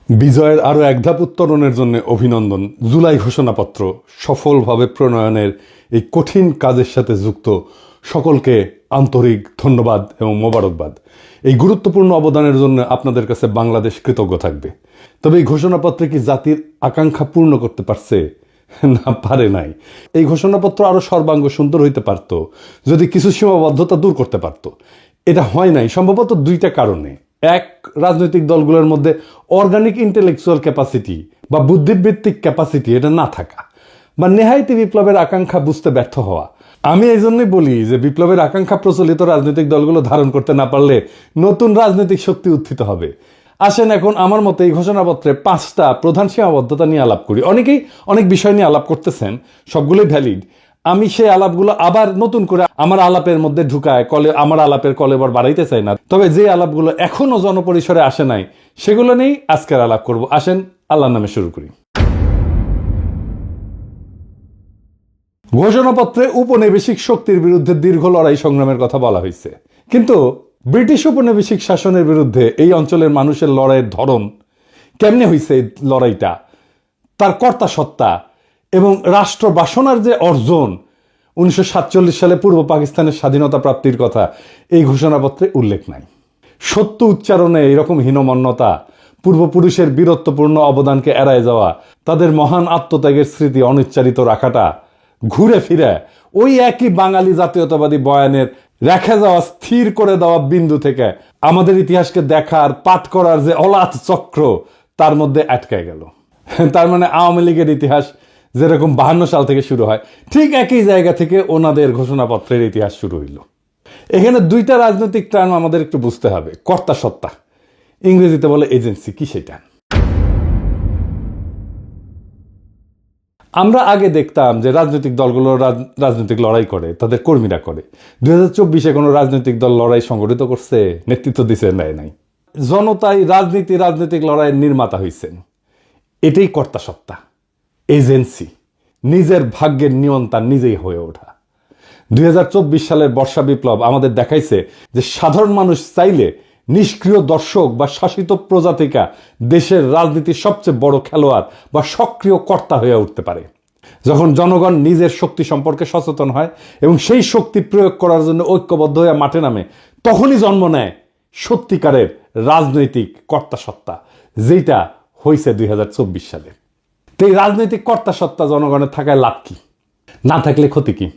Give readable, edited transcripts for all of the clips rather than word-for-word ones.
বিজয়ের আরও এক ধাপ উত্তরণের জন্য অভিনন্দন। জুলাই ঘোষণাপত্র সফলভাবে প্রণয়নের এই কঠিন কাজের সাথে যুক্ত সকলকে আন্তরিক ধন্যবাদ এবং মোবারকবাদ। এই গুরুত্বপূর্ণ অবদানের জন্য আপনাদের কাছে বাংলাদেশ কৃতজ্ঞ থাকবে। তবে এই ঘোষণাপত্রে কি জাতির আকাঙ্ক্ষা পূর্ণ করতে পারছে? না, পারে নাই। এই ঘোষণাপত্র আরও সর্বাঙ্গ সুন্দর হইতে পারত যদি কিছু সীমাবদ্ধতা দূর করতে পারত। এটা হয় নাই সম্ভবত দুইটা কারণে। এক, রাজনৈতিক দলগুলোর মধ্যে অর্গানিক ইন্টেলেকচুয়াল ক্যাপাসিটি বা বুদ্ধিবৃত্তিক ক্যাপাসিটি এটা না থাকা, বা নেহায়েতি বিপ্লবের আকাঙ্ক্ষা বুঝতে ব্যর্থ হওয়া। আমি এই জন্যই বলি যে বিপ্লবের আকাঙ্ক্ষা প্রচলিত রাজনৈতিক দলগুলো ধারণ করতে না পারলে নতুন রাজনৈতিক শক্তি উত্থিত হবে। আসেন এখন আমার মতে এই ঘোষণাপত্রে 5টা প্রধান সীমাবদ্ধতা নিয়ে আলাপ করি। অনেকেই অনেক বিষয় নিয়ে আলাপ করতেছেন, সবগুলোই ভ্যালিড। আমি সেই আলাপগুলো আবার নতুন করে আমার আলাপের মধ্যে ঢুকায় আমার আলাপের কলেবর বাড়াইতে চাই না। তবে যে আলাপগুলো এখনো জনপরিসরে আসে নাই সেগুলো নিয়েই আজকের আলাপ করব। আসেন আল্লাহর নামে শুরু করি। ঘোষণাপত্রে উপনিবেশিক শক্তির বিরুদ্ধে দীর্ঘ লড়াই সংগ্রামের কথা বলা হয়েছে, কিন্তু ব্রিটিশ উপনিবেশিক শাসনের বিরুদ্ধে এই অঞ্চলের মানুষের লড়াইয়ের ধরন কেমনে হয়েছে, এই লড়াইটা, তার কর্তা সত্তা এবং রাষ্ট্র বাসনার যে অর্জন 1947 সালে পূর্ব পাকিস্তানের স্বাধীনতা প্রাপ্তির কথা এই ঘোষণাপত্রে উল্লেখ নাই। সত্য উচ্চারণে এরকম হীনমন্যতা, পূর্বপুরুষের বীরত্বপূর্ণ অবদানকে এড়ায় যাওয়া, তাদের মহান আত্মত্যাগের স্মৃতি অনিচ্চারিত রাখাটা, ঘুরে ফিরে ওই একই বাঙালি জাতীয়তাবাদী বয়ানের রেখে যাওয়া স্থির করে দেওয়া বিন্দু থেকে আমাদের ইতিহাসকে দেখার পাঠ করার যে অলাথ চক্র তার মধ্যে আটকে গেল। তার মানে আওয়ামী লীগের ইতিহাস যেরকম 52 সাল থেকে শুরু হয়, ঠিক একই জায়গা থেকে ওনাদের ঘোষণাপত্রের ইতিহাস শুরু হইল। এখানে দুইটা রাজনৈতিক টার্ম আমাদের একটু বুঝতে হবে। কর্তা সত্তা, ইংরেজিতে বলে এজেন্সি, কি সেটা? আমরা আগে দেখতাম যে রাজনৈতিক দলগুলো রাজনৈতিক লড়াই করে, তাদের কর্মীরা করে। 2024-এ কোনো রাজনৈতিক দল লড়াই সংগঠিত করছে, নেতৃত্ব দিছে? নাই। জনতাই রাজনৈতিক লড়াইয়ের নির্মাতা হয়েছেন। এটাই কর্তা সত্তা, এজেন্সি, নিজের ভাগ্যের নিয়ন্তা নিজেই হয়ে ওঠা। 2024 সালের বর্ষা বিপ্লব আমাদের দেখাইছে যে সাধারণ মানুষ চাইলে নিষ্ক্রিয় দর্শক বা শাসিত প্রজাতিকা দেশের রাজনীতির সবচেয়ে বড় খেলোয়াড় বা সক্রিয় কর্তা হয়ে উঠতে পারে। যখন জনগণ নিজের শক্তি সম্পর্কে সচেতন হয় এবং সেই শক্তি প্রয়োগ করার জন্য ঐক্যবদ্ধ হয়ে মাঠে নামে, তখনই জন্ম নেয় সত্যিকারের রাজনৈতিক কর্তা সত্তা, যেটা হয়েছে 2024 সালে। তো এই রাজনৈতিক কর্তা সত্তা জনগণের থাকায় লাভ কি, না থাকলে ক্ষতি কি?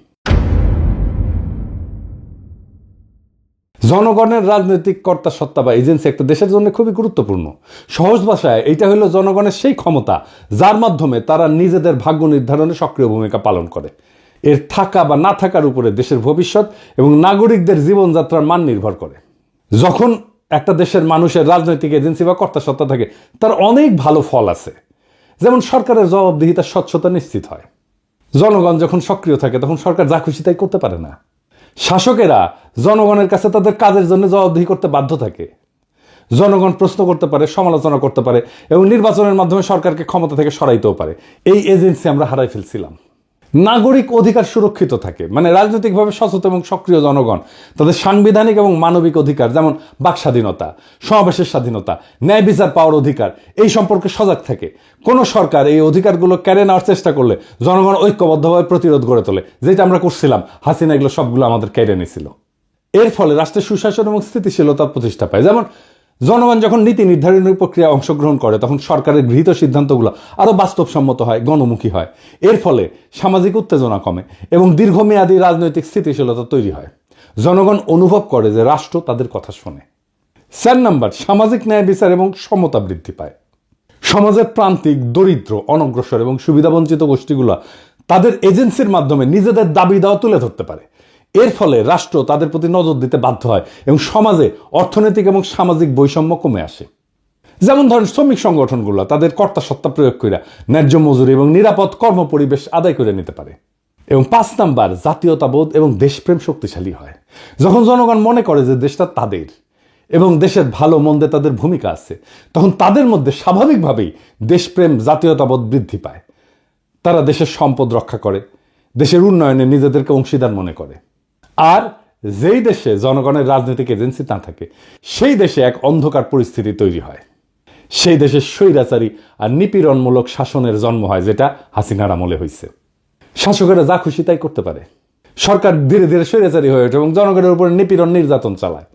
জনগণের রাজনৈতিক কর্তা সত্তা বা এজেন্সি একটা দেশের জন্য খুবই গুরুত্বপূর্ণ। সহজ ভাষায় এটা হলো জনগণের সেই ক্ষমতা যার মাধ্যমে তারা নিজেদের ভাগ্য নির্ধারণে সক্রিয় ভূমিকা পালন করে। এর থাকা বা না থাকার উপরে দেশের ভবিষ্যৎ এবং নাগরিকদের জীবনযাত্রার মান নির্ভর করে। যখন একটা দেশের মানুষের রাজনৈতিক এজেন্সি বা কর্তা সত্তা থাকে, তার অনেক ভালো ফল আছে। যেমন সরকারের জবাবদিহিতার স্বচ্ছতা নিশ্চিত হয়। জনগণ যখন সক্রিয় থাকে তখন সরকার যা খুশি তাই করতে পারে না। শাসকেরা জনগণের কাছে তাদের কাজের জন্য জবাবদিহি করতে বাধ্য থাকে। জনগণ প্রশ্ন করতে পারে, সমালোচনা করতে পারে এবং নির্বাচনের মাধ্যমে সরকারকে ক্ষমতা থেকে সরাইতেও পারে। এই এজেন্সি আমরা হারাই ফেলছিলাম। নাগরিক অধিকার সুরক্ষিত থাকে, মানে রাজনৈতিকভাবে সচেতন এবং সক্রিয় জনগণ তাদের সাংবিধানিক এবং মানবিক অধিকার, যেমন বাক স্বাধীনতা, সমাবেশের স্বাধীনতা, ন্যায় বিচার পাওয়ার অধিকার, এই সম্পর্কে সজাগ থাকে। কোনো সরকার এই অধিকারগুলো কেড়ে নেওয়ার চেষ্টা করলে জনগণ ঐক্যবদ্ধভাবে প্রতিরোধ গড়ে তোলে, যেটা আমরা করছিলাম। হাসিনা এগুলো সবগুলো আমাদের কেড়ে নিয়েছিল। এর ফলে রাষ্ট্রের সুশাসন এবং স্থিতিশীলতার প্রতিষ্ঠা পায়। যেমন জনগণ যখন নীতি নির্ধারণের প্রক্রিয়ায় অংশগ্রহণ করে তখন সরকারের গৃহীত সিদ্ধান্তগুলো আরও বাস্তবসম্মত হয়, গণমুখী হয়। এর ফলে সামাজিক উত্তেজনা কমে এবং দীর্ঘমেয়াদী রাজনৈতিক স্থিতিশীলতা তৈরি হয়। জনগণ অনুভব করে যে রাষ্ট্র তাদের কথা শোনে। 4 নাম্বার, সামাজিক ন্যায় বিচার এবং সমতা বৃদ্ধি পায়। সমাজের প্রান্তিক, দরিদ্র, অনগ্রসর এবং সুবিধাবঞ্চিত গোষ্ঠীগুলো তাদের এজেন্সির মাধ্যমে নিজেদের দাবি দাওয়া তুলে ধরতে পারে। এর ফলে রাষ্ট্র তাদের প্রতি নজর দিতে বাধ্য হয় এবং সমাজে অর্থনৈতিক এবং সামাজিক বৈষম্য কমে আসে। যেমন ধরেন শ্রমিক সংগঠনগুলো তাদের কর্তা সত্তা প্রয়োগ করে ন্যায্য মজুরি এবং নিরাপদ কর্মপরিবেশ আদায় করে নিতে পারে। এবং 5 নাম্বার, জাতীয়তাবোধ এবং দেশপ্রেম শক্তিশালী হয়। যখন জনগণ মনে করে যে দেশটা তাদের এবং দেশের ভালো মন্দে তাদের ভূমিকা আছে, তখন তাদের মধ্যে স্বাভাবিকভাবেই দেশপ্রেম, জাতীয়তাবোধ বৃদ্ধি পায়। তারা দেশের সম্পদ রক্ষা করে, দেশের উন্নয়নে নিজেদেরকে অংশীদার মনে করে। আর যেই দেশে জনগণের রাজনৈতিক এজেন্সি না থাকে সেই দেশে এক অন্ধকার পরিস্থিতি তৈরি হয়। সেই দেশের স্বৈরাচারী আর নিপীড়নমূলক শাসনের জন্ম হয়, যেটা হাসিনার আমলে হয়েছে। শাসকেরা যা খুশি তাই করতে পারে। সরকার ধীরে ধীরে স্বৈরাচারী হয়ে ওঠে এবং জনগণের উপর নিপীড়ন নির্যাতন চালায়।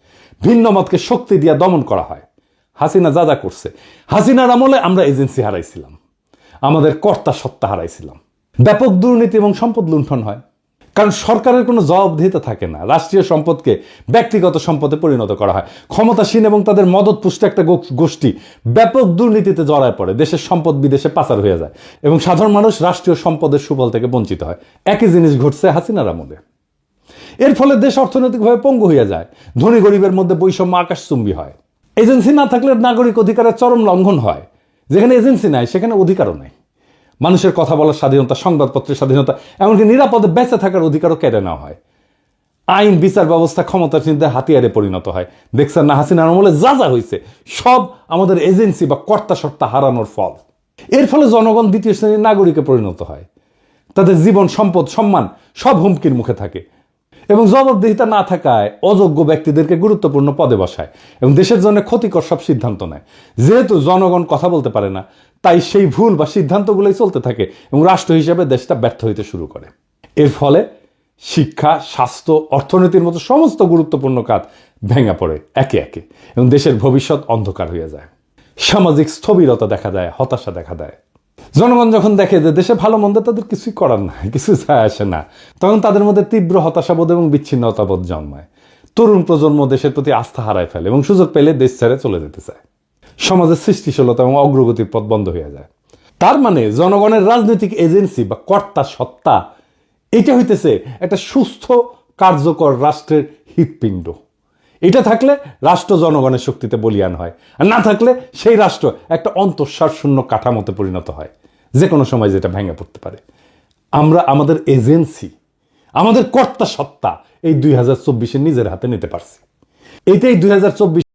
ভিন্ন মতকে শক্তি দিয়ে দমন করা হয়। হাসিনা যা যা করছে, হাসিনার আমলে আমরা এজেন্সি হারাইছিলাম, আমাদের কর্তা সত্তা হারাইছিলাম। ব্যাপক দুর্নীতি এবং সম্পদ লুণ্ঠন হয়, কারণ সরকারের কোনো জবাবদিহিতা থাকে না। রাষ্ট্রীয় সম্পদকে ব্যক্তিগত সম্পদে পরিণত করা হয়। ক্ষমতাসীন এবং তাদের মদতপুষ্ট একটা গোষ্ঠী ব্যাপক দুর্নীতিতে জড়ায় পড়ে, দেশের সম্পদ বিদেশে পাচার হয়ে যায় এবং সাধারণ মানুষ রাষ্ট্রীয় সম্পদের সুফল থেকে বঞ্চিত হয়। একই জিনিস ঘটছে হাসিনার আমলে। এর ফলে দেশ অর্থনৈতিকভাবে পঙ্গু হয়ে যায়, ধনী গরিবের মধ্যে বৈষম্য আকাশচুম্বী হয়। এজেন্সি না থাকলে নাগরিক অধিকারের চরম লঙ্ঘন হয়। যেখানে এজেন্সি নাই সেখানে অধিকারও নাই। মানুষের কথা বলার স্বাধীনতা, সংবাদপত্রের স্বাধীনতা, এমনকি নিরাপদে বেঁচে থাকার অধিকারও কেড়ে নেওয়া হয়। আইন বিচার ব্যবস্থা ক্ষমতাসীনদের হাতিয়ারে পরিণত হয়। দেখছেন না হাসিনার আমলে যা যা হয়েছে, সব আমাদের এজেন্সি বা কর্তা সত্তা হারানোর ফল। এর ফলে জনগণ দ্বিতীয় শ্রেণীর নাগরিকে পরিণত হয়। তাদের জীবন, সম্পদ, সম্মান সব হুমকির মুখে থাকে এবং জবাবদিহিতা না থাকায় অযোগ্য ব্যক্তিদেরকে গুরুত্বপূর্ণ পদে বসায় এবং দেশের জন্য ক্ষতিকর সব সিদ্ধান্ত নেয়। যেহেতু জনগণ কথা বলতে পারে না, তাই সেই ভুল বা সিদ্ধান্তগুলোই চলতে থাকে এবং রাষ্ট্র হিসেবে দেশটা ব্যর্থ হইতে শুরু করে। এর ফলে শিক্ষা, স্বাস্থ্য, অর্থনীতির মতো সমস্ত গুরুত্বপূর্ণ কাজ ভেঙে পড়ে একে একে এবং দেশের ভবিষ্যৎ অন্ধকার হয়ে যায়। সামাজিক স্থবিরতা দেখা দেয়, হতাশা দেখা দেয়। জনগণ যখন দেখে যে দেশে ভালো মন্দ তাদের কিছুই করার নাই, কিছু যায় আসে না, তখন তাদের মধ্যে তীব্র হতাশাবোধ এবং বিচ্ছিন্নতাবোধ জন্মায়। তরুণ প্রজন্ম দেশের প্রতি আস্থা হারায় ফেলে এবং সুযোগ পেলে দেশ ছেড়ে চলে যেতে চায়। সমাজের সৃষ্টিশীলতা এবং অগ্রগতির পথ বন্ধ হয়ে যায়। তার মানে জনগণের রাজনৈতিক এজেন্সি বা কর্তা সত্তা, এটা হইতেছে একটা সুস্থ কার্যকর রাষ্ট্রের হৃৎপিণ্ড। এটা থাকলে রাষ্ট্র জনগণের শক্তিতে বলীয়ান হয়, আর না থাকলে সেই রাষ্ট্র একটা অন্তঃসার শূন্য কাঠামোতে পরিণত হয়, যে কোনো সময় যেটা ভেঙে পড়তে পারে। আমরা আমাদের এজেন্সি, আমাদের কর্তা সত্তা এই 2024-এ নিজের হাতে নিতে পারছি। এইটাই 2024